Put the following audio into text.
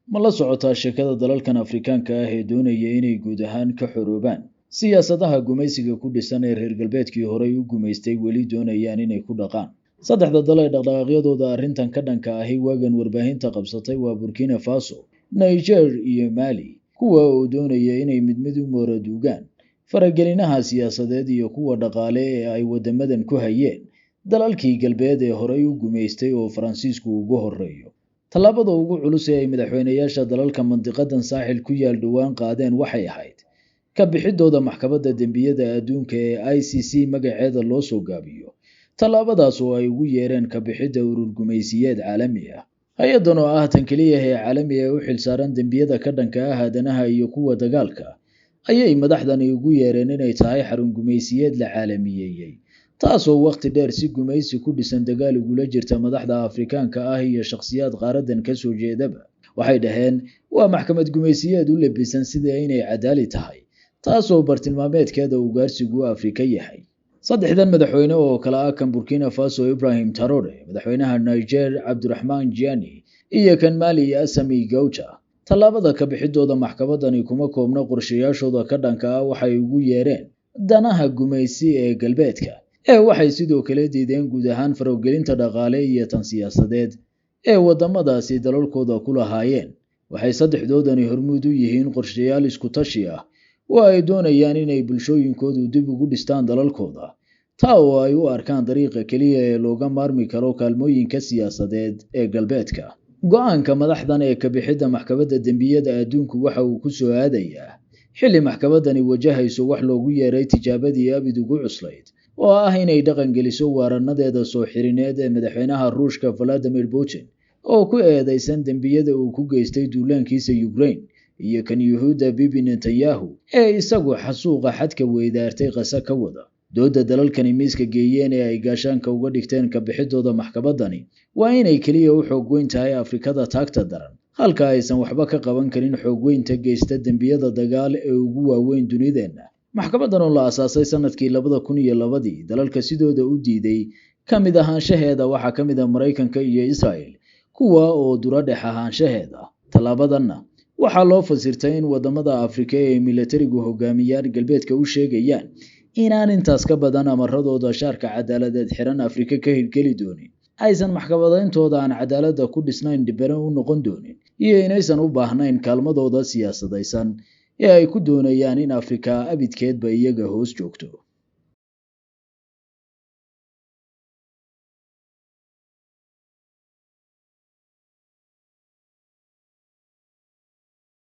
Ma la socotaa sheekada dalalkan Afrikaanka ah ee doonaya inay guud ahaan ka xoroobaan siyaasadaha gumaysiga ku dhisan ee reer galbeedkii horey u gumaystay weli doonayaan inay ku dhaqaan. Saddexda dal ee dhaqdhaqaaqyadooda arrintan ka dhanka ahi waagan warbaahinta qabsatay waa Burkina Faso, Niger iyo Mali, kuwa oo doonaya inay mid u mooraduugaan faragelinaha siyaasadeed iyo kuwa dhaqaale ee ay wadamadan ku hayeen dalalkii galbeed ee horey u gumaystay oo Faransiisku ugu horeeyo. Tallaabada ugu culus ee ay madaxweynayaasha dalalka mantiqadan saaxil ku yaal dhowaan qaadeen waxay ahayd ka bixidooda maxkamadda dembiyada adduunka ee ICC magaceeda loo soo gaabiyo. Tallaabadaas oo ay ugu yeereen ka bixidda urur gumaysiyeed caalami ah. Hay-adan oo ah tan keliya ee caalami ee u xilsaaran dembiyada ka dhanka ah aadanaha iyo kuwa dagaalka ayay madaxdani ugu yeereen inay tahay xarun gumaysiyeed la caalamiyeeyey, taasoo waqti dheer si gumaysi ku dhisan dagaal ugula jirta madaxda Afrikaanka ah iyo shakhsiyaad qaaradan ka soo jeedaba. Waxay dhaheen waa maxkamad gumaysiyeed u lebisan sida inay cadaali tahay, taasoo bartilmaameedkeeda ugaarsigu Afrika yahay. Saddexdan madaxweyne oo kala ah kan Burkina Faso Ibrahim Traoré, madaxweynaha Niger Abdurrahman Tiani iyo kan Mali Assimi Goïta. Tallaabada ka bixidooda maxkamadani kuma koobna qorshayaashooda ka dhanka ah waxay ugu yeereen danaha gumaysi ee galbeedka, waxay sidoo kale diideen guud ahaan faragelinta dhaqaale iyo tan siyaasadeed ee wadamadaasi dalalkooda ku lahaayeen. Waxay saddexdoodani hormuud u yihiin qorshayaal isku tashi ah oo ay doonayaan inay bulshooyinkoodu dib ugu dhistaan dalalkooda, taa oo ay u arkaan dariiqa keliya ee looga maarmi karo kaalmooyinka siyaasadeed ee galbeedka. Go'aanka madaxdan ee ka bixidda maxkamadda dembiyada adduunku waxa uu ku soo aadayaa xilli maxkamadani wajahayso wax loogu yeeray tijaabadii abid ugu cuslayd oo ah inay dhaqan geliso waaranadeeda soo xirineed ee madaxweynaha Ruushka Vladimir Putin oo ku eedeysan dembiyada uu ku geystay duulaankiisa Ukraine iyo kan Yuhuudda Bibi Netanyahu ee isagu xasuuqa xadka weydaartay qasa ka wada. Dooda dalalkani miiska geeyeen ee ay gaashaanka uga dhigteen ka bixidooda maxkamadani waa inay keliya u xoog weyn tahay Afrikada taagta daran, halka aysan waxba ka qaban karin xoog weynta geysta dembiyada dagaal ee ugu waaweyn dunideenna. Maxkamadan oo la aasaasay sanadkii 2002, dalalka sidooda u diiday ka mid ahaanshaheeda waxaa ka mid ah Mareykanka iyo Israel, kuwa oo dura dhex ahaanshaheeda. Tallaabadanna waxaa loo fasirtay in wadamada Afrika ee militarigu hogaamiyaan galbeedka u sheegayaan inaan intaas ka badan amaradooda shaarka cadaaladeed xiran Afrika ka hirgeli doonin, aysan maxkamadayntooda aan cadaaladda ku dhisnayn dhibano u noqon doonin, iyo inaysan u baahnayn kaalmadooda siyaasadaysan ee ay ku doonayaan in Afrika abidkeedba iyaga hoos joogto.